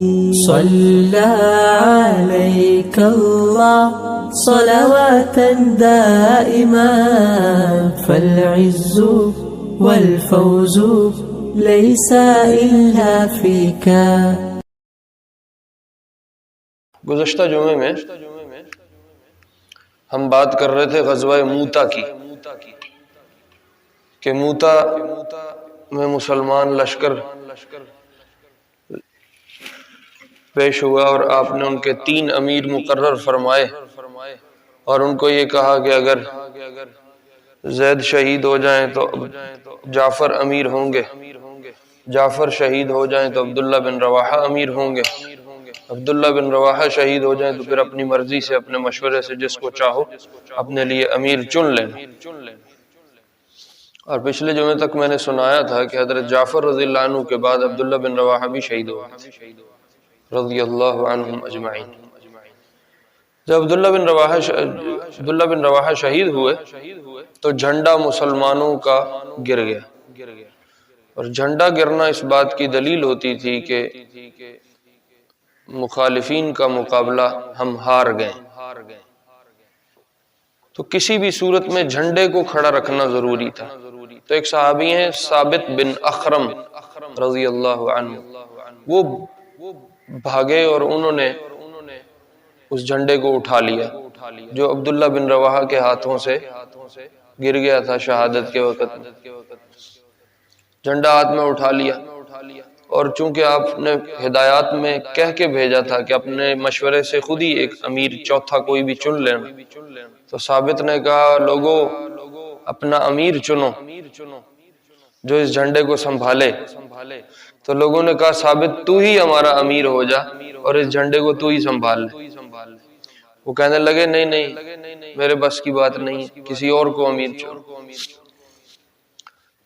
صلى عليك الله صلواتا دائما فالعز والفوز ليس إلا فيك. گزشتہ جمعے میں ہم بات کر رہے تھے غزوہ موتا کی کہ موتا میں مسلمان لشکر پیش ہوا اور آپ نے ان کے 3 امیر مقرر فرمائے اور ان کو یہ کہا کہ اگر زید شہید ہو جائیں تو جعفر امیر ہوں گے، جعفر شہید ہو جائیں تو عبداللہ بن رواحہ امیر ہوں گے، عبداللہ بن رواحہ شہید ہو جائیں تو پھر اپنی مرضی سے اپنے مشورے سے جس کو چاہو اپنے لیے امیر چن لینا۔ اور پچھلے جمعے تک میں نے سنایا تھا کہ حضرت جعفر رضی اللہ عنہ کے بعد عبداللہ بن رواحہ بھی شہید ہو گئے تھے رضی اللہ عنہم اجمعین۔ جب عبداللہ بن رواحہ شہید ہوئے تو جھنڈا مسلمانوں کا گر گیا، اور جھنڈا گرنا اس بات کی دلیل ہوتی تھی کہ مخالفین کا مقابلہ ہم ہار گئے، تو کسی بھی صورت میں جھنڈے کو کھڑا رکھنا ضروری تھا۔ تو ایک صحابی ہیں ثابت بن اخرم رضی اللہ عنہ، وہ بھاگے اور انہوں نے اس جھنڈے کو اٹھا لیا جو عبداللہ بن رواحہ کے ہاتھوں سے گر گیا تھا شہادت کے وقت میں۔ جھنڈا ہاتھ میں اٹھا لیا، اور چونکہ آپ نے ہدایات میں کہہ کے بھیجا تھا کہ اپنے مشورے سے خود ہی ایک امیر چوتھا کوئی بھی چن لینا، تو ثابت نے کہا لوگوں اپنا امیر چنو جو اس جھنڈے کو سنبھالے۔ تو لوگوں نے کہا ثابت تو ہی ہمارا امیر ہو جا اور اس جھنڈے کو تو ہی سنبھال لے۔ وہ کہنے لگے نہیں میرے بس کی بات نہیں، کسی اور کو امیر چنو۔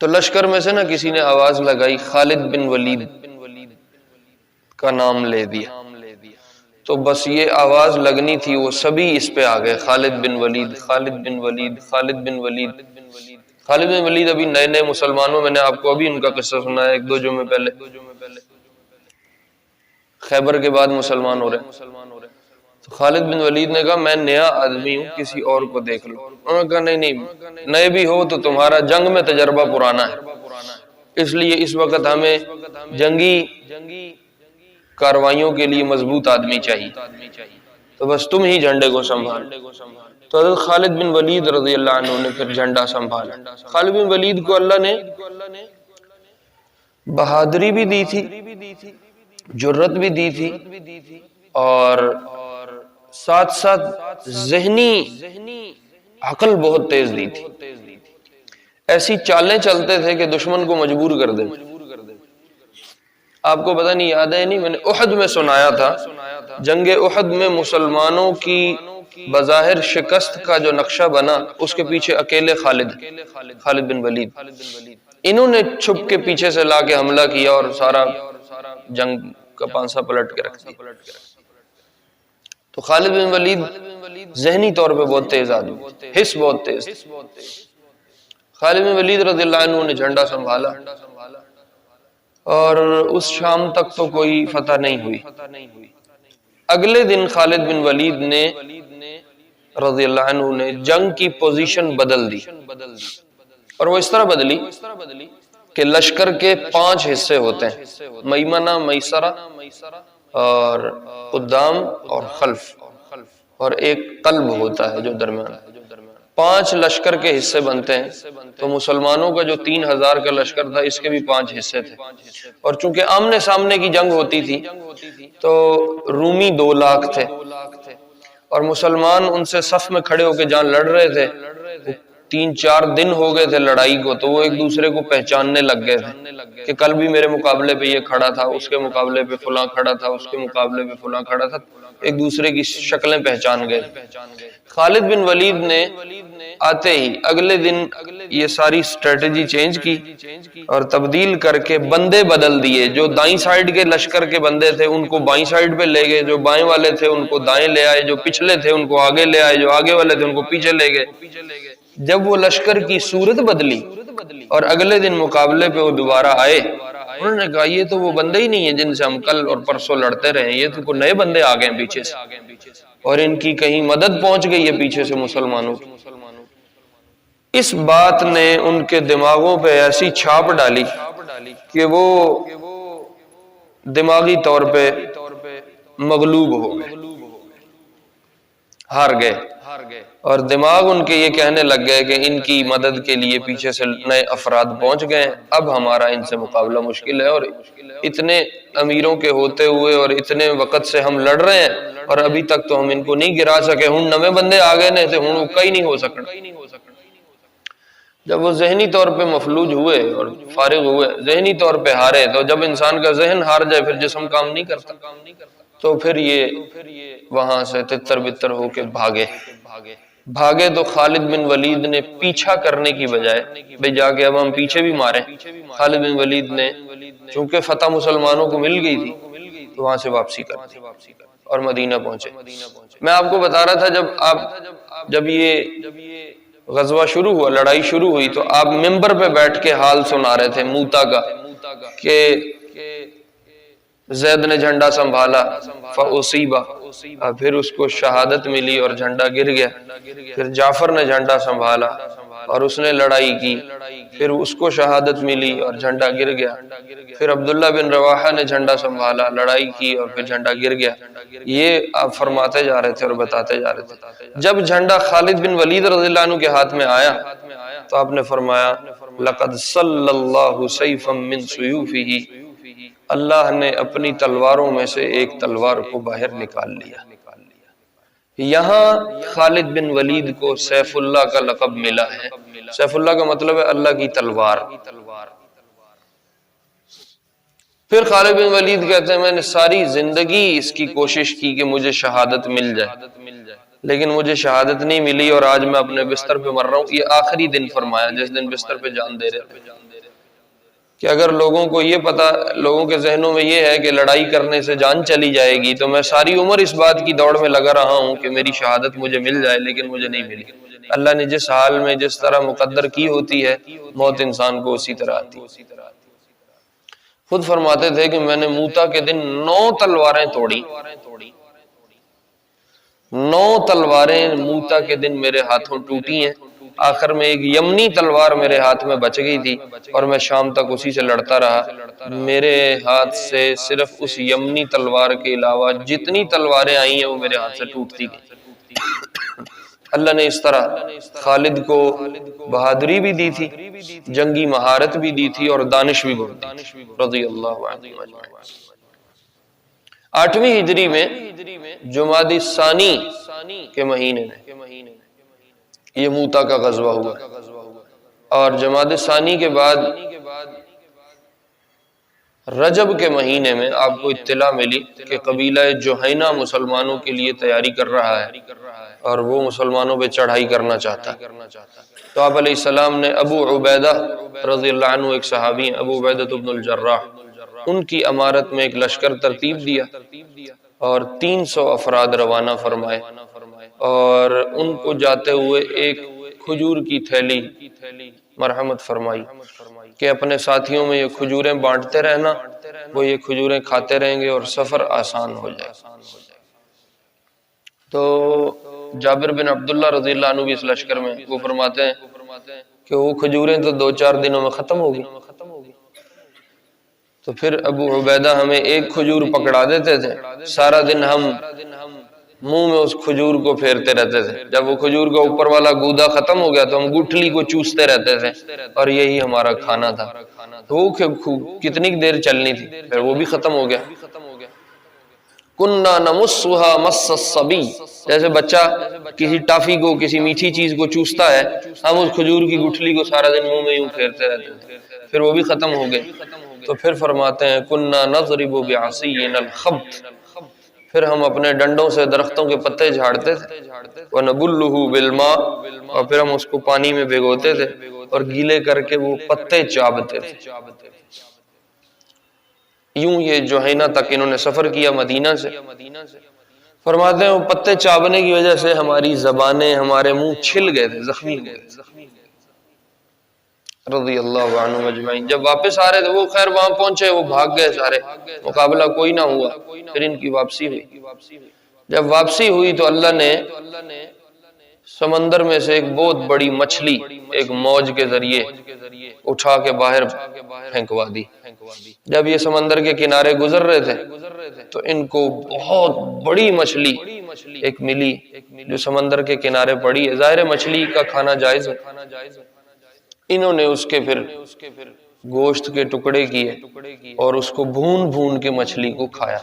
تو لشکر میں سے نا کسی نے آواز لگائی، خالد بن ولید کا نام لے دیا، تو بس یہ آواز لگنی تھی وہ سبھی اس پہ آ گئے، خالد بن ولید، خالد بن ولید، خالد بن ولید۔ خالد بن ولید ابھی نئے نئے مسلمانوں، میں نے آپ کو ابھی ان کا قصہ سنایا 1-2 جمعے پہلے، خیبر کے بعد مسلمان ہو رہے۔ تو خالد بن ولید نے کہا میں نیا آدمی ہوں، کسی اور کو دیکھ لو۔ انہوں نے کہا نہیں نئے بھی ہو تو تمہارا جنگ میں تجربہ پرانا ہے، اس لیے اس وقت ہمیں جنگی کاروائیوں کے لیے مضبوط آدمی چاہیے، تو بس تم ہی جھنڈے کو سنبھال۔ تو حضرت خالد بن ولید رضی اللہ عنہ نے پھر جھنڈا سنبھالا۔ خالد بن ولید کو اللہ نے بہادری بھی دی تھی، جرت بھی دی تھی، اور ساتھ ساتھ ذہنی عقل بہت تیز دی تھی۔ ایسی چالیں چلتے تھے کہ دشمن کو مجبور کر دیں۔ آپ کو پتہ نہیں یاد ہے نہیں، میں نے احد میں سنایا تھا، جنگ احد میں مسلمانوں کی بظاہر شکست کا جو نقشہ بنا اس کے پیچھے اکیلے خالد بن ولید، انہوں نے چھپ کے پیچھے سے لا کے حملہ کیا اور سارا جنگ کا پانسا پلٹ کے رکھ دیا۔ تو خالد بن ولید ذہنی طور پہ بہت تیز آدمی، حس بہت تیز۔ خالد بن ولید رضی اللہ عنہ نے جھنڈا سنبھالا، اور اس شام تک تو کوئی فتح نہیں ہوئی۔ اگلے دن خالد بن ولید نے رضی اللہ عنہ نے جنگ کی پوزیشن بدل دی، اور وہ اس طرح بدلی کہ لشکر کے 5 حصے ہوتے ہیں، میمنہ، میسرہ اور قدام اور خلف، اور ایک قلب ہوتا ہے جو درمیان۔ 5 لشکر کے حصے بنتے ہیں، تو مسلمانوں کا جو 3000 کا لشکر تھا اس کے بھی 5 حصے تھے، اور چونکہ آمنے سامنے کی جنگ ہوتی تھی تو رومی 2 لاکھ تھے، اور مسلمان ان سے صف میں کھڑے ہو کے جہاں لڑ رہے تھے 3-4 دن ہو گئے تھے لڑائی کو، تو وہ ایک دوسرے کو پہچاننے لگ گئے تھے کہ کل بھی میرے مقابلے پہ یہ کھڑا تھا، اس کے مقابلے پہ فلاں کھڑا تھا، اس کے مقابلے پہ فلاں کھڑا تھا، ایک دوسرے کی شکلیں پہچان گئے۔ خالد بن ولید نے آتے ہی اگلے دن یہ ساری سٹریٹجی چینج کی اور تبدیل کر کے بندے بدل دیے، جو دائیں سائیڈ کے لشکر کے بندے تھے ان کو بائیں سائیڈ پہ لے گئے، جو بائیں والے تھے ان کو دائیں لے آئے، جو پچھلے تھے ان کو آگے لے آئے، جو آگے والے تھے ان کو پیچھے لے گئے۔ جب وہ لشکر کی صورت بدلی اور اگلے دن مقابلے پہ وہ دوبارہ آئے انہوں نے کہا یہ تو وہ بندے ہی نہیں ہیں جن سے ہم کل اور پرسوں لڑتے رہے، یہ تو کوئی نئے بندے آ گئے پیچھے سے، اور ان کی کہیں مدد پہنچ گئی ہے پیچھے سے مسلمانوں کی۔ اس بات نے ان کے دماغوں پہ ایسی چھاپ ڈالی کہ وہ دماغی طور پہ مغلوب ہو گئے، ہار گئے، اور دماغ ان کے یہ کہنے لگ گئے کہ ان کی مدد کے لیے پیچھے سے نئے افراد پہنچ گئے، اب ہمارا ان سے مقابلہ مشکل ہے، اور اتنے امیروں کے ہوتے ہوئے اور اتنے وقت سے ہم لڑ رہے ہیں اور ابھی تک تو ہم ان کو نہیں گرا سکے، ہن نویں بندے آ گئے نے تے ہن اکا ہی نہیں ہو سکنا۔ جب وہ ذہنی طور پہ مفلوج ہوئے اور فارغ ہوئے، ذہنی طور پہ ہارے، تو جب انسان کا ذہن ہار جائے پھر جسم کام نہیں کرتا، تو پھر یہ وہاں سے تتر بتر ہو کے بھاگے تو خالد بن ولید نے پیچھا کرنے کی بجائے بھئی جا کے اب ہم پیچھے بھی ماریں، خالد بن ولید نے چونکہ فتح مسلمانوں کو مل گئی تھی تو وہاں سے واپسی کر دی اور مدینہ پہنچے۔ میں آپ کو بتا رہا تھا جب یہ غزوہ شروع ہوا، لڑائی شروع ہوئی، تو آپ ممبر پہ بیٹھ کے حال سنا رہے تھے موتا کا کہ زید نے جھنڈا سنبھالا فاصیبا، پھر اس کو شہادت ملی اور جھنڈا گر گیا، پھر جعفر نے جھنڈا سنبھالا اور اس نے لڑائی کی، پھر اس کو شہادت ملی اور جھنڈا گر گیا، پھر عبداللہ بن رواحہ نے جھنڈا سنبھالا، لڑائی کی اور پھر جھنڈا گر گیا۔ یہ آپ فرماتے جا رہے تھے اور بتاتے جا رہے تھے۔ جب جھنڈا خالد بن ولید رضی اللہ عنہ کے ہاتھ میں آیا تو آپ نے فرمایا لقد صلی اللہ سیفا من سیوفہ، اللہ نے اپنی تلواروں میں سے ایک تلوار کو باہر نکال لیا۔ یہاں خالد بن ولید کو سیف اللہ کا لقب ملا ہے۔ سیف اللہ کا مطلب ہے اللہ کی تلوار۔ پھر خالد بن ولید کہتے ہیں میں نے ساری زندگی اس کی کوشش کی کہ مجھے شہادت مل جائے، لیکن مجھے شہادت نہیں ملی اور آج میں اپنے بستر پہ مر رہا ہوں۔ یہ آخری دن فرمایا جس دن بستر پہ جان دے رہے تھے کہ اگر لوگوں کو یہ پتا، لوگوں کے ذہنوں میں یہ ہے کہ لڑائی کرنے سے جان چلی جائے گی، تو میں ساری عمر اس بات کی دوڑ میں لگا رہا ہوں کہ میری شہادت مجھے مل جائے، لیکن مجھے نہیں ملی۔ اللہ نے جس حال میں جس طرح مقدر کی ہوتی ہے موت انسان کو اسی طرح آتی۔ خود فرماتے تھے کہ میں نے موتا کے دن 9 تلواریں توڑی، 9 تلواریں موتا کے دن میرے ہاتھوں ٹوٹی ہیں، آخر میں ایک یمنی تلوار میرے ہاتھ میں بچ گئی تھی اور میں شام تک اسی سے لڑتا رہا۔ میرے ہاتھ سے صرف اس یمنی تلوار کے علاوہ جتنی تلواریں آئی ہیں وہ میرے ہاتھ سے ٹوٹتی گئی۔ اللہ نے اس طرح خالد کو بہادری بھی دی تھی، جنگی مہارت بھی دی تھی اور دانش بھی بہت دی تھی رضی اللہ عنہ۔ 8ویں ہجری میں جمادی الثانی کے مہینے میں یہ موتا کا غزوہ ہوا، اور جمادی الثانی کے بعد رجب کے مہینے میں آپ کو اطلاع ملی کہ قبیلہ جوہینہ مسلمانوں کے لیے تیاری کر رہا ہے اور وہ مسلمانوں پہ چڑھائی کرنا چاہتا ہے۔ تو آپ علیہ السلام نے ابو عبیدہ رضی اللہ عنہ، ایک صحابی ہیں ابو عبیدہ بن الجراح، ان کی امارت میں ایک لشکر ترتیب دیا اور 300 افراد روانہ فرمائے، اور ان کو جاتے ہوئے ایک کھجور کی تھیلی مرحمت فرمائی کہ اپنے ساتھیوں میں یہ کھجوریں بانٹتے رہنا، وہ یہ کھجوریں کھاتے رہیں گے اور سفر آسان ہو جائے۔ تو جابر بن عبداللہ رضی اللہ عنہ بھی اس لشکر میں، وہ فرماتے ہیں کہ وہ کھجوریں تو 2-4 دنوں میں ختم ہوگی۔ تو پھر ابو عبیدہ ہمیں ایک کھجور پکڑا دیتے تھے، سارا دن ہم منہ میں اس کھجور کو پھیرتے رہتے تھے، جب وہ کھجور کا اوپر والا گودا ختم ہو گیا تو ہم گٹھلی کو چوستے رہتے تھے، اور یہی ہمارا کھانا تھا۔ تو وہ کتنی دیر چلنی تھی، پھر وہ بھی ختم ہو گیا۔ کننا نمسھا مس الصبی، جیسے بچہ کسی ٹافی کو، کسی میٹھی چیز کو چوستا ہے، ہم اس کھجور کی گٹھلی کو سارا دن منہ میں یوں پھیرتے رہتے تھے، پھر وہ بھی ختم ہو گئے۔ تو پھر فرماتے ہیں کننا نضرب بعصینا الخبط، پھر ہم اپنے ڈنڈوں سے درختوں کے پتے جھاڑتے تھے، وَنَبُلُّهُ بِالْمَاءِ، اور پھر ہم اس کو پانی میں بھگوتے تھے اور گیلے کر کے وہ پتے چابتے تھے۔ یوں یہ جوہینہ تک انہوں نے سفر کیا مدینہ سے۔ فرماتے ہیں وہ پتے چابنے کی وجہ سے ہماری زبانیں، ہمارے منہ چھل گئے تھے، زخمی ہو گئے تھے۔ رضی اللہ عنہم اجمعین۔ جب واپس آ رہے تھے وہ خیر وہاں پہنچے، وہ بھاگ گئے سارے، مقابلہ کوئی نہ ہوا، پھر ان کی واپسی ہوئی۔ جب واپسی ہوئی تو اللہ نے سمندر میں سے ایک بہت بڑی مچھلی ایک موج کے ذریعے اٹھا کے باہر پھینکوا دی۔ جب یہ سمندر کے کنارے گزر رہے تھے تو ان کو بہت بڑی مچھلی ایک ملی جو سمندر کے کنارے پڑی ہے۔ ظاہر مچھلی کا کھانا جائز ہے، انہوں نے اس کے پھر گوشت کے ٹکڑے کیے اور اس کو بھون بھون کے مچھلی کو کھایا۔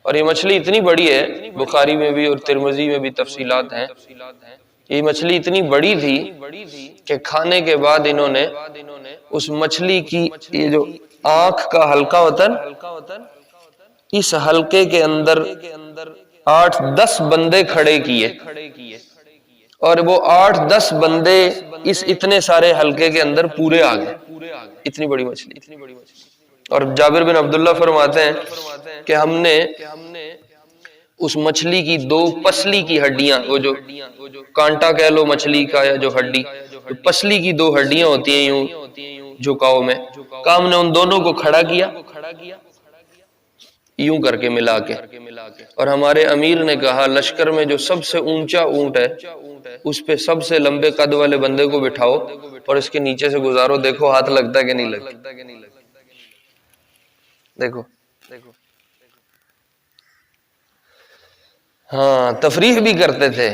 اور یہ مچھلی اتنی بڑی ہے، بخاری میں بھی اور ترمذی میں بھی تفصیلات ہیں، یہ مچھلی اتنی بڑی تھی کہ کھانے کے بعد انہوں نے اس مچھلی کی یہ جو آنکھ کا حلقہ ہوتا ہے، اس حلقے کے اندر 8-10 بندے کھڑے کیے، اور وہ 8-10 بندے اس اتنے سارے حلقے کے اندر پورے آ گئے، اتنی بڑی مچھلی۔ اور جابر بن عبداللہ فرماتے ہیں کہ ہم نے اس مچھلی کی 2 پسلی کی ہڈیاں، وہ جو کانٹا کہہ لو مچھلی کا یا جو ہڈی، جو پسلی کی 2 ہڈیاں ہوتی ہیں یوں جھکاؤ میں، ہم نے ان دونوں کو کھڑا کیا یوں کر کے ملا کے، اور ہمارے امیر نے کہا لشکر میں جو سب سے اونچا اونٹ ہے اس پہ سب سے لمبے قد والے بندے کو بٹھاؤ اور اس کے نیچے سے گزارو، دیکھو ہاتھ لگتا ہے کہ نہیں لگتا۔ دیکھو ہاں، تفریح بھی کرتے تھے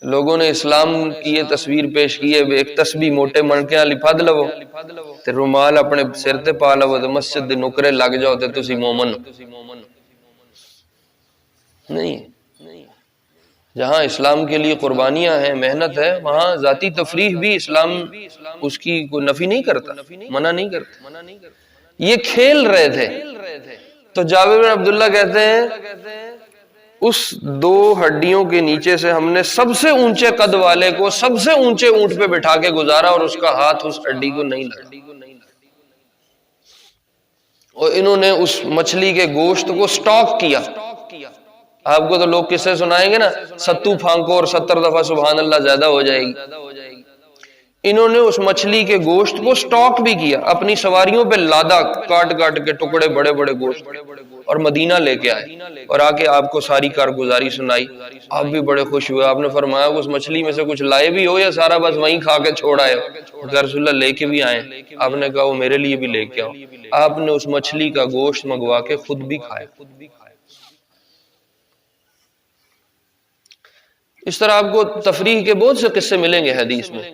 لوگوں نے۔ اسلام کی یہ تصویر پیش کی ہے، ایک تسبیح موٹے منکیاں لپاد لو تے رومال اپنے سر تے پا لو تے مسجد دے نکرے لگ جاؤ تے تسی مومن نہیں۔ جہاں اسلام کے لیے قربانیاں ہیں، محنت ہے، وہاں ذاتی تفریح بھی اسلام اس کی کوئی نفی نہیں کرتا، منع نہیں کرتا۔ یہ کھیل رہے تھے تو جابر بن عبداللہ کہتے ہیں اس 2 ہڈیوں کے نیچے سے ہم نے سب سے اونچے قد والے کو سب سے اونچے اونٹ پہ بٹھا کے گزارا اور اس کا ہاتھ اس ہڈی کو نہیں لگا، اور انہوں نے اس مچھلی کے گوشت کو سٹاک کیا۔ آپ کو تو لوگ قصے سنائیں گے نا، 70 پھانکو اور 70 دفعہ سبحان اللہ زیادہ ہو جائے گی۔ انہوں نے اس مچھلی کے گوشت کو سٹاک بھی کیا، اپنی سواریوں پہ لادا، کاٹ کاٹ کے ٹکڑے بڑے بڑے گوشت، اور مدینہ لے کے آئے اور آ کے آپ کو ساری کارگزاری سنائی۔ آپ بھی بڑے خوش ہوئے، آپ نے فرمایا اس مچھلی میں سے کچھ لائے بھی ہو یا سارا بس وہیں کھا کے چھوڑ آئے ہو؟ کہ رسول اللہ لے کے بھی آئے۔ آپ نے کہا وہ میرے لیے بھی لے کے آؤ۔ آپ نے اس مچھلی کا گوشت منگوا کے خود بھی کھایا۔ اس طرح آپ کو تفریح کے بہت سے قصے ملیں گے حدیث میں۔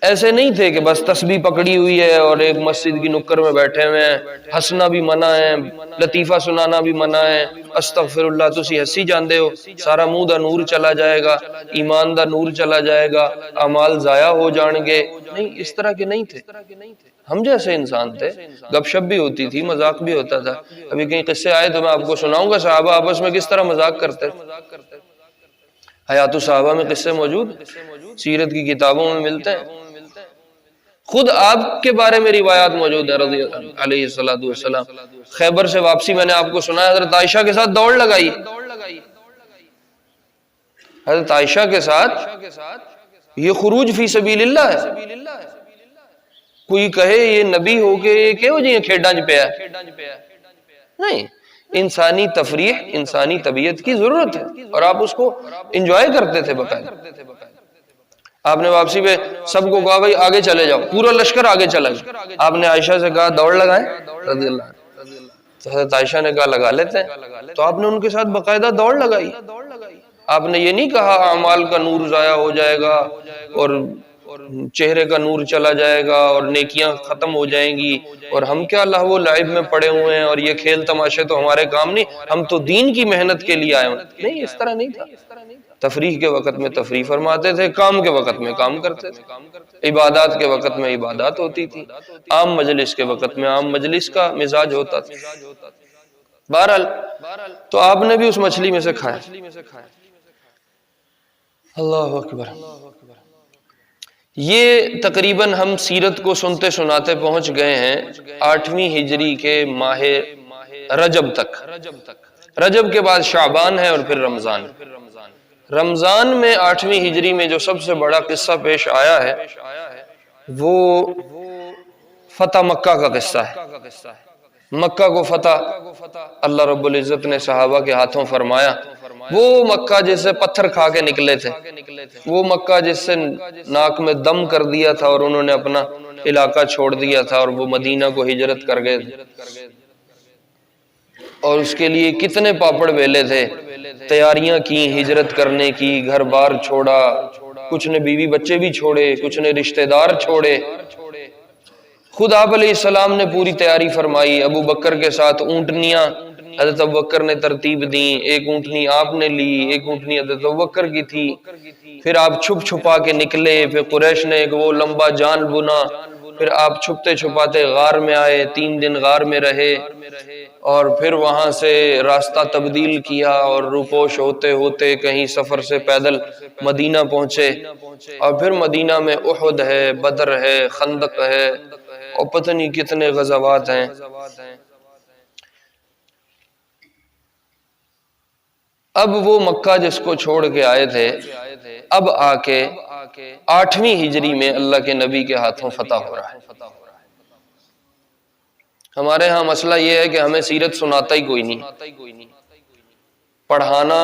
ایسے نہیں تھے کہ بس تسبیح پکڑی ہوئی ہے اور ایک مسجد کی نکر میں بیٹھے ہوئے ہیں، ہنسنا بھی منع ہے، لطیفہ سنانا بھی منع ہے، استغفر اللہ تسی ہنسی جاندے ہو، سارا منہ دا نور چلا جائے گا، ایمان دا نور چلا جائے گا، اعمال ضائع ہو جان گے۔ نہیں، اس طرح کے نہیں تھے، ہم جیسے انسان تھے، گپ شپ بھی ہوتی تھی، مذاق بھی ہوتا تھا۔ ابھی کئی قصے آئے تو میں آپ کو سناؤں گا، صحابہ آپس میں کس طرح مذاق کرتے تھے۔ حیات الصحابہ میں قصے موجود، سیرت کی کتابوں میں ملتے ہیں، خود آپ کے بارے میں روایات موجود ہیں رضی اللہ علیہ السلام۔ خیبر سے واپسی میں نے آپ کو سنا حضرت عائشہ کے ساتھ دوڑ لگائی، حضرت عائشہ کے ساتھ یہ خروج فی سبیل اللہ ہے۔ کوئی کہے یہ نبی ہو کے کہو جی کھیڈاں چ پیا نہیں، انسانی تفریح، انسانی طبیعت کی ضرورت ہے اور آپ اس کو انجوائے کرتے تھے باقاعدہ۔ آپ نے واپسی پہ سب کو کہا بھائی آگے چلے جاؤ، پورا لشکر آگے چلا گیا۔ آپ نے عائشہ سے کہا دوڑ لگائیں رضی اللہ عنہ، تو حضرت عائشہ نے کہا لگا لیتے ہیں، تو آپ نے ان کے ساتھ باقاعدہ دوڑ لگائی۔ آپ نے یہ نہیں کہا اعمال کا نور ضائع ہو جائے گا اور چہرے کا نور چلا جائے گا اور نیکیاں ختم ہو جائیں گی اور ہم کیا لہو و لعب میں پڑے ہوئے ہیں اور یہ کھیل تماشے تو ہمارے کام نہیں، ہم تو دین کی محنت کے لیے آئے ہیں۔ نہیں، اس طرح نہیں تھا۔ تفریح کے وقت میں تفریح فرماتے تھے، کام کے وقت میں کام کرتے تھے، عبادات کے وقت میں عبادات ہوتی تھی، عام مجلس کے وقت میں عام مجلس کا مزاج ہوتا تھا۔ بہرحال تو آپ نے بھی اس مچھلی میں سے کھایا۔ اللہ اکبر۔ یہ تقریباً ہم سیرت کو سنتے سناتے پہنچ گئے ہیں 8ویں ہجری کے ماہ رجب تک۔ رجب کے بعد شعبان ہے اور پھر رمضان۔ رمضان میں 8ویں ہجری میں جو سب سے بڑا قصہ پیش آیا ہے وہ فتح مکہ کا قصہ ہے۔ مکہ کو فتح اللہ رب العزت نے صحابہ کے ہاتھوں فرمایا۔ وہ مکہ جس سے پتھر کھا کے نکلے تھے، وہ مکہ جس سے ناک میں دم کر دیا تھا اور انہوں نے اپنا علاقہ چھوڑ دیا تھا اور وہ مدینہ کو ہجرت کر گئے تھے، اور اس کے لیے کتنے پاپڑ بیلے تھے، تیاریاں کی ہجرت کرنے کی، گھر بار چھوڑا، کچھ نے بیوی بچے بھی چھوڑے، کچھ نے رشتہ دار چھوڑے۔ خود آپ علیہ السلام نے پوری تیاری فرمائی، ابو بکر کے ساتھ اونٹنیاں حضرت ابو بکر نے ترتیب دی، ایک اونٹنی آپ نے لی، ایک اونٹنی حضرت ابو بکر کی تھی، پھر آپ چھپ چھپا کے نکلے، پھر قریش نے ایک وہ لمبا جال بنا، پھر آپ چھپتے چھپاتے غار میں آئے، 3 دن غار میں رہے، اور پھر وہاں سے راستہ تبدیل کیا اور روپوش ہوتے ہوتے کہیں سفر سے پیدل مدینہ پہنچے، اور پھر مدینہ میں احد ہے، بدر ہے، خندق ہے، اور پتہ نہیں کتنے غزوات ہیں۔ اب وہ مکہ جس کو چھوڑ کے آئے تھے، اب آ کے 8ویں ہجری میں اللہ کے نبی کے ہاتھوں فتح ہو رہا ہے۔ ہمارے ہاں مسئلہ یہ ہے کہ ہمیں سیرت سناتا ہی کوئی نہیں، پڑھانا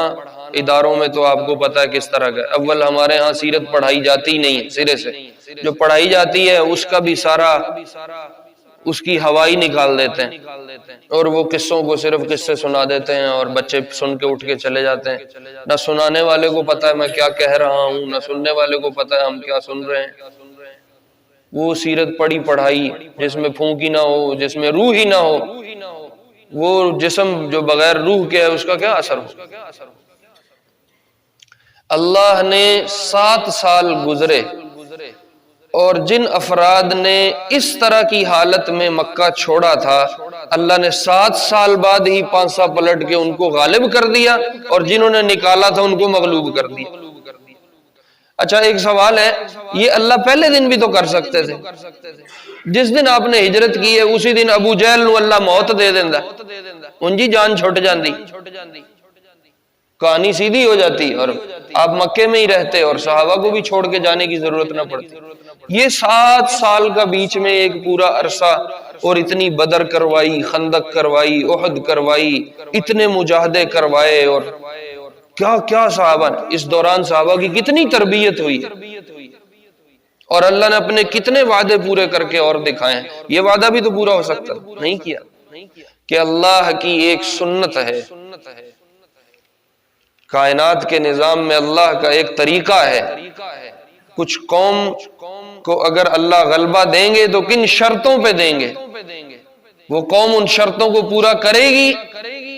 اداروں میں تو آپ کو پتا ہے کس طرح کا۔ اول ہمارے ہاں سیرت پڑھائی جاتی نہیں سرے سے، جو پڑھائی جاتی ہے اس کا بھی سارا اس کی ہوائی نکال دیتے ہیں، اور وہ قصوں کو صرف قصے سنا دیتے ہیں اور بچے سن کے اٹھ کے چلے جاتے ہیں۔ نہ سنانے والے کو پتا ہے میں کیا کہہ رہا ہوں، نہ سننے والے کو پتا ہے ہم کیا سن رہے ہیں۔ وہ سیرت پڑھی پڑھائی جس میں پھونک ہی نہ ہو، جس میں روح ہی نہ ہو، وہ جسم جو بغیر روح کے ہے اس کا کیا اثر ہو۔ اللہ نے 7 سال گزرے، اور جن افراد نے اس طرح کی حالت میں مکہ چھوڑا تھا، اللہ نے 7 سال بعد ہی پانسا پلٹ کے ان کو غالب کر دیا، اور جنہوں نے نکالا تھا ان کو مغلوب کر دیا۔ اچھا ایک سوال ہے، یہ اللہ پہلے دن بھی تو کر سکتے تھے، جس دن آپ نے ہجرت کی ہے اسی دن ابو جہل نو اللہ موت دے دیندا، ان کی جان چھٹ جاندی، کہانی سیدھی ہو جاتی، اور آپ مکے میں ہی رہتے اور صحابہ کو بھی چھوڑ کے جانے کی ضرورت نہ پڑتی۔ یہ 7 سال کا بیچ میں ایک پورا عرصہ، اور اتنی بدر کروائی، خندق کروائی، احد کروائی، اتنے مجاہدے کروائے، اور کیا کیا صحابہ، اس دوران صحابہ کی کتنی تربیت ہوئی، اور اللہ نے اپنے کتنے وعدے پورے کر کے اور دکھائے ہیں۔ یہ وعدہ بھی تو پورا ہو سکتا نہیں کیا، کہ اللہ کی ایک سنت ہے، کائنات کے نظام میں اللہ کا ایک طریقہ ہے، کچھ قوم کو اگر اللہ غلبہ دیں گے تو کن شرطوں پہ دیں گے، وہ قوم ان شرطوں کو پورا کرے گی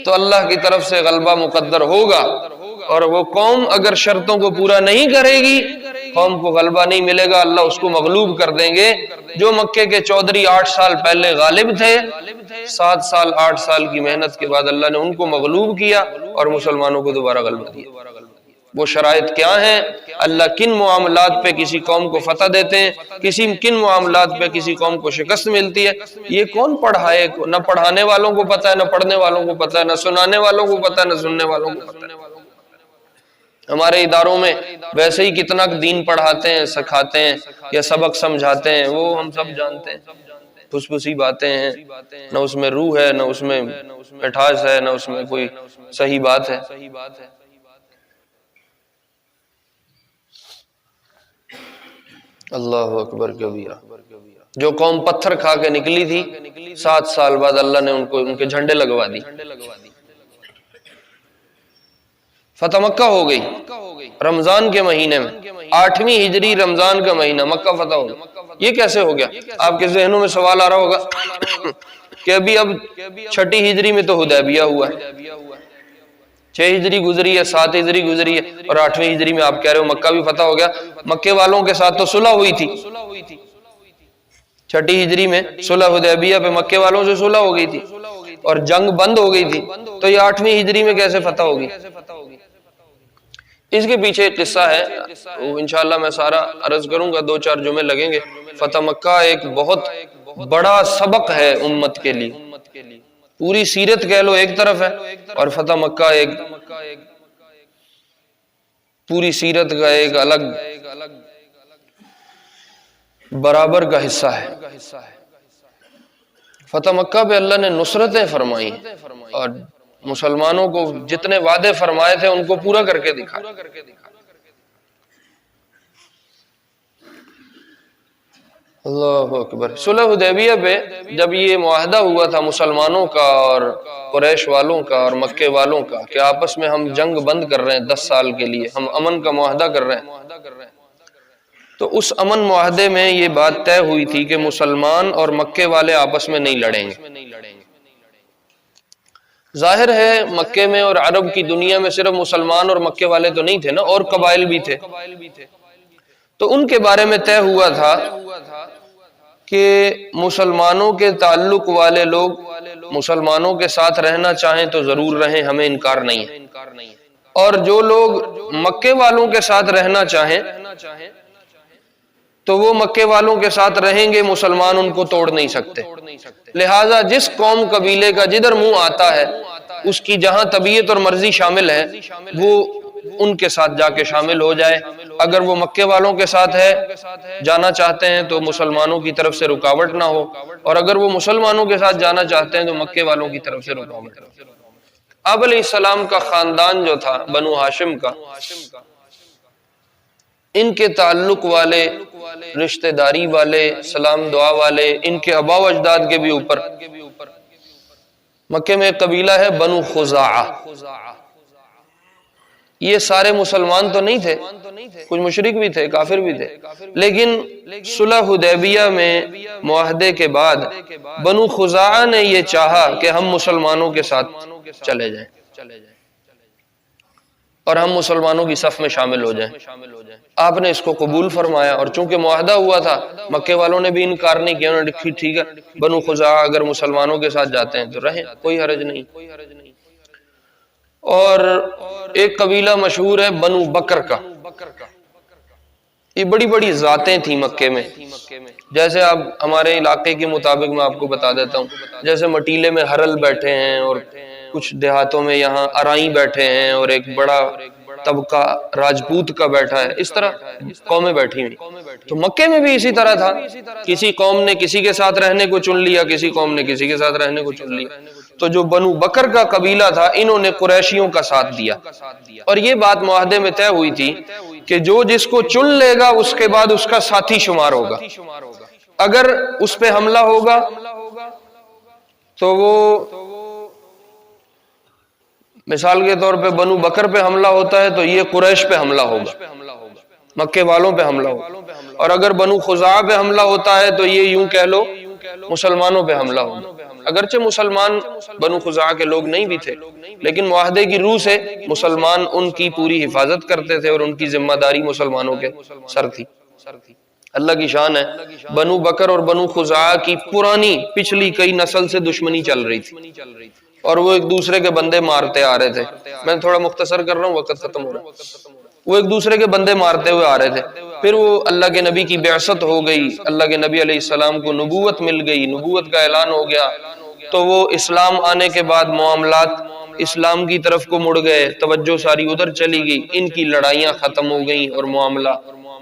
تو اللہ کی طرف سے غلبہ مقدر ہوگا، اور وہ قوم اگر شرطوں کو پورا نہیں کرے گی قوم کو غلبہ نہیں ملے گا، اللہ اس کو مغلوب کر دیں گے۔ جو مکے کے چودھری 8 سال پہلے غالب تھے، 7 سال 8 سال کی محنت کے بعد اللہ نے ان کو مغلوب کیا اور مسلمانوں کو دوبارہ غلبہ دیا۔ وہ شرائط کیا ہیں، اللہ کن معاملات پہ کسی قوم کو فتح دیتے ہیں، کن معاملات پہ کسی قوم کو شکست ملتی ہے، یہ کون پڑھائے؟ نہ پڑھانے والوں کو پتہ ہے، نہ پڑھنے والوں کو پتہ ہے، نہ سنانے والوں کو پتہ ہے، نہ سننے والوں کو پتہ ہے۔ ہمارے اداروں میں ویسے ہی کتنا دین پڑھاتے ہیں، سکھاتے ہیں یا سبق سمجھاتے ہیں، وہ ہم سب جانتے ہیں، پھس پھسی باتیں ہیں، نہ اس میں روح ہے، نہ اس میں مٹھاس ہے، نہ اس میں کوئی صحیح بات ہے۔ اللہ اکبر کبیرہ۔ جو قوم پتھر کھا کے نکلی تھی، 7 سال بعد اللہ نے ان کے جھنڈے لگوا دی، فتح مکہ ہو گئی رمضان کے مہینے میں، 8ویں ہجری رمضان کا مہینہ، مکہ فتح ہو گیا۔ یہ کیسے ہو گیا؟ آپ کے ذہنوں میں سوال آ رہا ہوگا کہ اب 6 ہجری میں تو حدیبیہ ہوا ہے، 6 ہجری گزری ہے، 7 ہجری گزری ہے، اور 8ویں ہجری میں آپ کہہ رہے ہو مکہ بھی فتح ہو گیا۔ مکے والوں کے ساتھ تو صلح ہوئی تھی، 6 ہجری میں صلح حدیبیہ پہ مکے والوں سے صلح ہو گئی تھی اور جنگ بند ہو گئی تھی، تو یہ 8ویں ہجری میں کیسے فتح ہوگی؟ اس کے پیچھے ایک قصہ ہے، انشاءاللہ میں سارا عرض کروں گا، 2-4 جمعے لگیں گے۔ فتح مکہ ایک بہت بڑا سبق ہے امت کے لیے، پوری سیرت کہہ لو ایک طرف ہے، اور فتح مکہ ایک پوری سیرت کا ایک الگ برابر کا حصہ ہے۔ فتح مکہ پہ اللہ نے نصرتیں فرمائی اور مسلمانوں کو جتنے وعدے فرمائے تھے ان کو پورا کر کے دکھایا۔ اللہ اکبر۔ صلح حدیبیہ پہ جب یہ معاہدہ ہوا تھا مسلمانوں کا اور قریش والوں کا اور مکے والوں کا کہ آپس میں ہم جنگ بند کر رہے ہیں 10 سال کے لیے، ہم امن کا معاہدہ کر رہے ہیں، تو اس امن معاہدے میں یہ بات طے ہوئی تھی کہ مسلمان اور مکے والے آپس میں نہیں لڑیں گے۔ ظاہر ہے مکے میں اور عرب کی دنیا میں صرف مسلمان اور مکے والے تو نہیں تھے نا، اور قبائل بھی تھے، تو ان کے بارے میں طے ہوا تھا کہ مسلمانوں کے تعلق والے لوگ مسلمانوں کے ساتھ رہنا چاہیں تو ضرور رہیں، ہمیں انکار نہیں ہے، اور جو لوگ مکے والوں کے ساتھ رہنا چاہیں تو وہ مکے والوں کے ساتھ رہیں گے، مسلمان ان کو توڑ نہیں سکتے۔ لہٰذا جس قوم قبیلے کا جدھر منہ آتا ہے اس کی جہاں طبیعت اور مرضی شامل ہے وہ ان کے ساتھ جا کے شامل ہو جائے۔ اگر وہ مکے والوں کے ساتھ ہے جانا چاہتے ہیں تو مسلمانوں کی طرف سے رکاوٹ نہ ہو، اور اگر وہ مسلمانوں کے ساتھ جانا چاہتے ہیں تو مکے والوں کی طرف سے رکاوٹ نہ ہو۔ آپ علیہ السلام کا خاندان جو تھا بنو ہاشم کا، ان کے تعلق والے، رشتہ داری والے، سلام دعا والے، ان کے آباء و اجداد کے بھی اوپر مکے میں ایک قبیلہ ہے بنو خزاعہ۔ یہ سارے مسلمان تو نہیں تھے، کچھ مشرک بھی تھے، کافر بھی تھے، لیکن صلح حدیبیہ میں معاہدے کے بعد بنو خزاعہ نے یہ چاہا کہ ہم مسلمانوں کے ساتھ چلے جائیں اور ہم مسلمانوں کی صف میں شامل ہو جائیں۔ آپ نے اس کو قبول فرمایا، اور چونکہ معاہدہ ہوا تھا مکے والوں نے بھی انکار نہیں کیا، انہوں نے کہا ٹھیک ہے بنو خزاعہ اگر مسلمانوں کے ساتھ جاتے ہیں تو رہیں، کوئی حرج نہیں۔ اور ایک قبیلہ مشہور ہے بنو بکر کا، یہ بڑی بڑی ذاتیں تھیں مکے میں، جیسے آپ ہمارے علاقے کے مطابق میں آپ کو بتا دیتا ہوں، جیسے مٹیلے میں ہرل بیٹھے ہیں، اور کچھ دیہاتوں میں یہاں ارائیں بیٹھے ہیں، اور ایک بڑا طبقہ راجپوت کا بیٹھا ہے، اس طرح قومیں بیٹھی ہوئی۔ تو مکے میں بھی اسی طرح تھا، کسی قوم نے کسی کے ساتھ رہنے کو چن لیا، کسی قوم نے کسی کے ساتھ رہنے کو چن لیا۔ تو جو بنو بکر کا قبیلہ تھا انہوں نے قریشیوں کا ساتھ دیا، اور یہ بات معاہدے میں طے ہوئی تھی کہ جو جس کو چن لے گا اس کے بعد اس کا ساتھی شمار ہوگا، اگر اس پہ حملہ ہوگا تو وہ مثال کے طور پہ بنو بکر پہ حملہ ہوتا ہے تو یہ قریش پہ حملہ ہوگا، مکے والوں پہ حملہ ہوگا، اور اگر بنو خزاعہ پہ حملہ ہوتا ہے تو یہ یوں کہہ لو مسلمانوں پہ حملہ ہوگا۔ اگرچہ مسلمان بنو خزاعہ کے لوگ نہیں بھی تھے، لیکن معاہدے کی روح سے مسلمان ان کی پوری حفاظت کرتے تھے، اور ان کی ذمہ داری مسلمانوں کے سر تھی۔ اللہ کی شان ہے، بنو بکر اور بنو خزاعہ کی پرانی پچھلی کئی نسل سے دشمنی چل رہی تھی، اور وہ ایک دوسرے کے بندے مارتے آ رہے تھے۔ میں تھوڑا مختصر کر رہا ہوں، وقت ختم ہو رہا ہے۔ وہ ایک دوسرے کے بندے مارتے ہوئے آ رہے تھے، پھر وہ اللہ کے نبی کی بعثت ہو گئی، اللہ کے نبی علیہ السلام کو نبوت مل گئی، نبوت کا اعلان ہو گیا، تو وہ اسلام آنے کے بعد معاملات اسلام کی طرف کو مڑ گئے، توجہ ساری ادھر چلی گئی، ان کی لڑائیاں ختم ہو گئیں اور معاملہ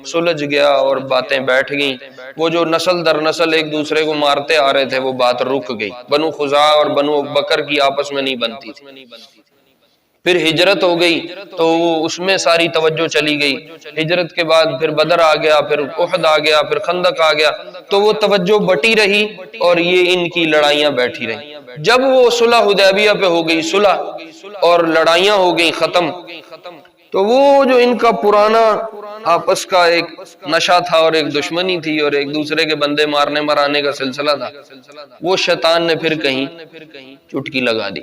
سلجھ گیا اور باتیں بیٹھ گئیں۔ وہ جو نسل در نسل ایک دوسرے کو مارتے آ رہے تھے وہ بات رک گئی، بنو خزاعہ اور بنو بکر کی آپس میں نہیں بنتی تھی۔ پھر ہجرت ہو گئی تو اس میں ساری توجہ چلی گئی، ہجرت کے بعد پھر بدر آ گیا، پھر احد آ گیا، پھر خندق آ گیا، تو وہ توجہ بٹی رہی اور یہ ان کی لڑائیاں بیٹھی رہی۔ جب وہ صلح حدیبیہ پہ ہو گئی صلح اور لڑائیاں ہو گئی ختم، تو وہ جو ان کا پرانا آپس کا ایک نشہ تھا اور ایک دشمنی تھی اور ایک دوسرے کے بندے مارنے مرانے کا سلسلہ تھا، وہ شیطان نے پھر کہیں چٹکی لگا دی۔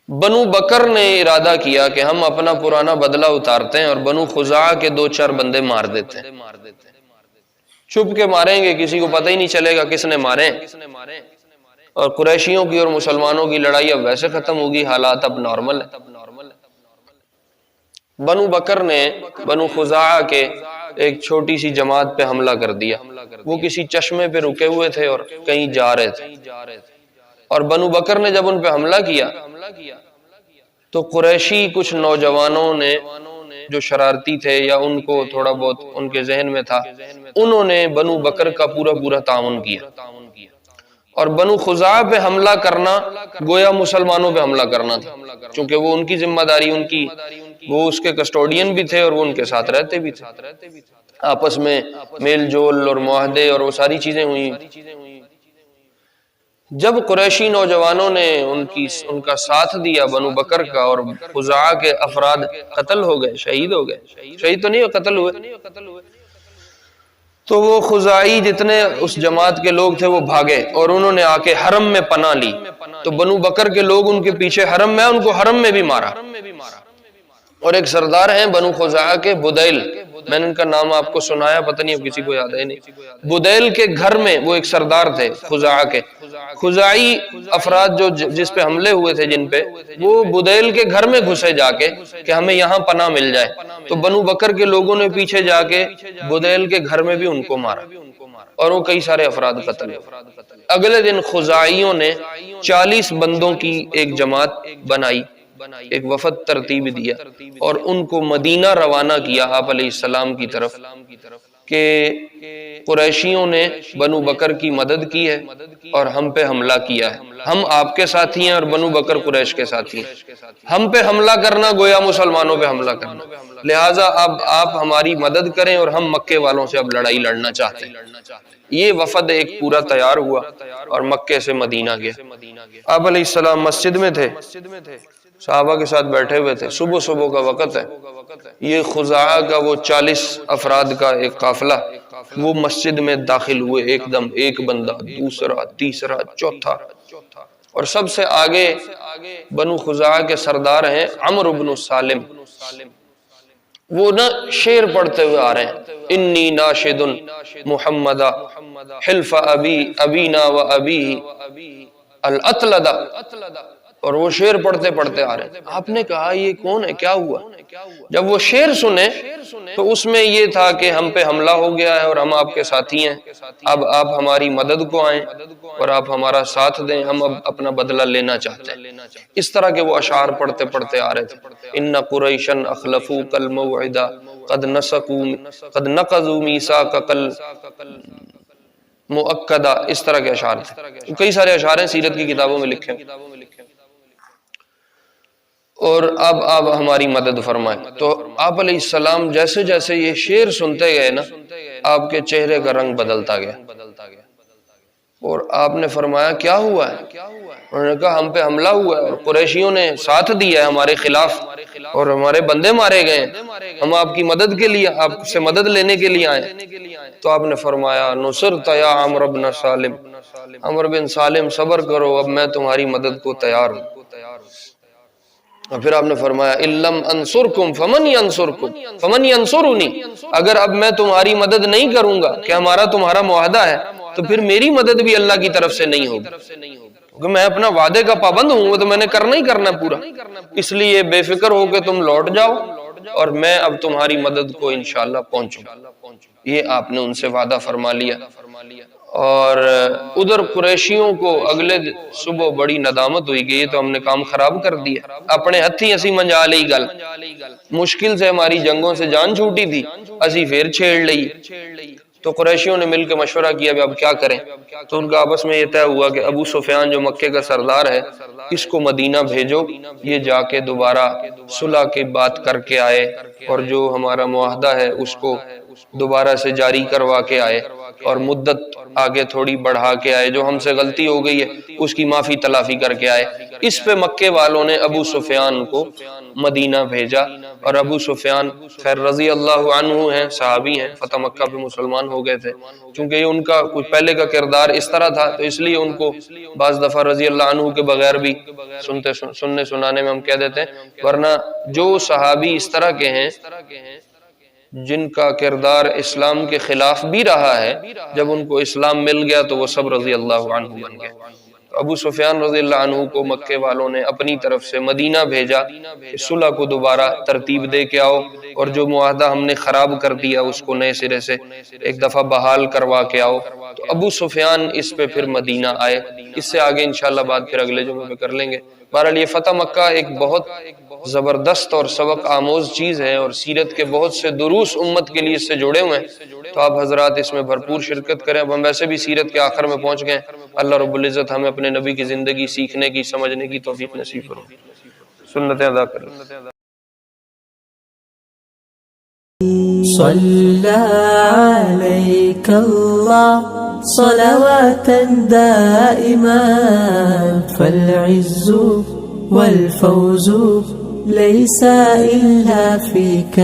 بنو بکر نے ارادہ کیا کہ ہم اپنا پرانا بدلہ اتارتے ہیں اور بنو خزاعہ کے 2-4 بندے مار دیتے ہیں، چھپ کے ماریں گے، کسی کو پتہ ہی نہیں چلے گا کس نے مارے، اور قریشیوں کی اور مسلمانوں کی لڑائی اب ویسے ختم ہوگی، حالات اب نارمل ہے۔ بنو بکر نے بنو خزاعہ کے ایک چھوٹی سی جماعت پہ حملہ کر دیا، وہ کسی چشمے پہ رکے ہوئے تھے اور کہیں جا رہے تھے، اور بنو بکر نے جب ان پہ حملہ کیا تو قریشی کچھ نوجوانوں نے جو شرارتی تھے یا ان کو تھوڑا بہت ان کے ذہن میں تھا، انہوں نے بنو بکر کا پورا تعاون کیا، اور بنو خزاعہ پہ حملہ کرنا گویا مسلمانوں پہ حملہ کرنا تھا، چونکہ وہ ان کی ذمہ داری، ان کی وہ اس کے کسٹوڈین بھی تھے اور وہ ان کے ساتھ رہتے بھی تھے، آپس میں میل جول اور معاہدے اور وہ ساری چیزیں ہوئی۔ جب قریشی نوجوانوں نے ان کا ساتھ دیا بنو بکر کا، اور خزاعہ کے افراد قتل ہو گئے، شہید ہو گئے، شہید تو نہیں ہو، قتل ہوئے، تو وہ خزاعی جتنے اس جماعت کے لوگ تھے وہ بھاگے اور انہوں نے آ کے حرم میں پناہ لی، تو بنو بکر کے لوگ ان کے پیچھے حرم میں، ان کو حرم میں بھی مارا۔ اور ایک سردار ہیں بنو خزاعہ کے، بدیل، میں نے ان کا نام آپ کو سنایا، پتہ نہیں اب کسی کو یاد ہے نہیں۔ بدیل کے گھر میں وہ ایک سردار تھے خزاعہ کے، خزاعی افراد جو جس پہ حملے ہوئے تھے جن پہ، وہ بدیل کے گھر میں گھسے جا کے کہ ہمیں یہاں پناہ مل جائے، تو بنو بکر کے لوگوں نے پیچھے جا کے بدیل کے گھر میں بھی ان کو مارا اور وہ کئی سارے افراد قتل ہوئے۔ اگلے دن خزاعیوں نے 40 بندوں کی ایک جماعت بنائی، ایک وفد ترتیب دیا اور ان کو مدینہ روانہ کیا آپ علیہ السلام کی طرف کہ قریشیوں نے بنو بکر کی مدد کی ہے اور ہم پہ حملہ کیا ہے، ہم آپ کے ساتھی ہیں اور بنو بکر قریش کے ساتھی ہیں، ہم پہ حملہ کرنا گویا مسلمانوں پہ حملہ کرنا، لہٰذا اب آپ ہماری مدد کریں اور ہم مکے والوں سے اب لڑائی لڑنا چاہتے ہیں۔ یہ وفد ایک پورا تیار ہوا اور مکے سے مدینہ گیا۔ آپ علیہ السلام مسجد میں تھے، صحابہ کے ساتھ بیٹھے ہوئے تھے، صبح کا وقت ہے، یہ خزاعہ کا وہ 40 افراد کا ایک قافلہ وہ مسجد میں داخل ہوئے، ایک دم ایک بندہ، دوسرا، تیسرا، چوتھا، اور سب سے آگے بنو خزاعہ کے سردار ہیں عمرو بن سالم، وہ نا شعر پڑھتے ہوئے آ رہے ہیں، انی ناشد محمدا حلف ابینا و ابیہ الاطلدہ، اور وہ شعر پڑھتے آ رہے ہیں۔ آپ نے کہا یہ کون ہے، کیا ہوا؟ جب وہ شعر سنے تو اس میں یہ تھا کہ ہم پہ حملہ ہو گیا ہے اور ہم آپ کے ساتھی ہیں، اب آپ ہماری مدد کو آئیں اور آپ ہمارا ساتھ دیں، ہم اب اپنا بدلہ لینا چاہتے ہیں۔ اس طرح کے وہ اشعار پڑھتے آ رہے تھے، ان قریشا اخلفوا الموعد قد نقضوا میثاق مؤکدہ، اس طرح کے اشعار تھے، کئی سارے اشعار ہیں سیرت کی کتابوں میں لکھے ہیں۔ اور اب آپ ہماری مدد فرمائیں، تو آپ علیہ السلام جیسے جیسے یہ شعر سنتے گئے نا، آپ کے چہرے کا رنگ بدلتا گیا، اور آپ نے فرمایا کیا ہوا ہے؟ انہوں نے کہا ہم پہ حملہ ہوا ہے اور قریشیوں نے ساتھ دیا ہے ہمارے خلاف اور ہمارے بندے مارے گئے ہیں، ہم آپ کی مدد کے لیے، آپ سے مدد لینے کے لیے آئے۔ تو آپ نے فرمایا نصرت یا عمرو بن سالم، عمرو بن سالم صبر کرو، اب میں تمہاری مدد کو تیار ہوں۔ اور پھر آپ نے فرمایا ان لم انصرکم فمن ینصرکم فمن ینصرنی، اگر اب میں تمہاری مدد نہیں کروں گا کہ ہمارا تمہارا معاہدہ ہے، تو پھر میری مدد بھی اللہ کی طرف سے نہیں ہوگی، کیونکہ میں اپنا وعدے کا پابند ہوں، وہ تو میں نے کرنا ہی کرنا پورا، اس لیے بے فکر ہو کے تم لوٹ جاؤ اور میں اب تمہاری مدد کو انشاءاللہ پہنچوں۔ یہ آپ نے ان سے وعدہ فرما لیا۔ اور ادھر قریشیوں کو اگلے صبح بڑی ندامت ہوئی کہ یہ تو ہم نے کام خراب کر دیا، اپنے ہتھی اسی منجا لئی گل، مشکل سے ہماری جنگوں سے جان چھوٹی تھی، اسی پھر چھیڑ لئی۔ تو قریشیوں نے مل کے مشورہ کیا کہ اب کیا کریں، تو ان کا آپس میں یہ طے ہوا کہ ابو سفیان جو مکے کا سردار ہے، اس کو مدینہ بھیجو، یہ جا کے دوبارہ صلح کی بات کر کے آئے اور جو ہمارا معاہدہ ہے اس کو دوبارہ سے جاری کروا کے آئے اور مدت آگے تھوڑی بڑھا کے آئے، جو ہم سے غلطی ہو گئی ہے اس کی معافی تلافی کر کے آئے۔ اس پہ مکے والوں نے ابو سفیان کو مدینہ بھیجا، اور ابو سفیان خیر رضی اللہ عنہ ہیں، صحابی ہیں، فتح مکہ پہ مسلمان ہو گئے تھے، چونکہ یہ ان کا کچھ پہلے کا کردار اس طرح تھا تو اس لیے ان کو بعض دفعہ رضی اللہ عنہ کے بغیر بھی سننے سنانے میں ہم کہہ دیتے ہیں، ورنہ جو صحابی اس طرح کے ہیں جن کا کردار اسلام کے خلاف بھی رہا ہے، جب ان کو اسلام مل گیا تو وہ سب رضی اللہ عنہ بن گئے۔ ابو سفیان رضی اللہ عنہ کو مکے والوں نے اپنی طرف سے مدینہ بھیجا کہ صلح کو دوبارہ ترتیب دے کے آؤ، اور جو معاہدہ ہم نے خراب کر دیا اس کو نئے سرے سے ایک دفعہ بحال کروا کے آؤ۔ تو ابو سفیان اس پہ پھر مدینہ آئے۔ اس سے آگے انشاءاللہ بات پھر اگلے جمعے پہ کر لیں گے۔ بہرحال یہ فتح مکہ ایک بہت زبردست اور سبق آموز چیز ہے، اور سیرت کے بہت سے دروس امت کے لیے اس سے جڑے ہوئے ہیں، تو آپ حضرات اس میں بھرپور شرکت کریں۔ اب ہم ویسے بھی سیرت کے آخر میں پہنچ گئے، اللہ رب العزت ہمیں اپنے نبی کی زندگی سیکھنے کی، سمجھنے کی توفیق نصیب کرو، سنتیں ادا کریں۔ صلى عليك الله صلواتا دائما، فالعز والفوز ليس إلا فيك.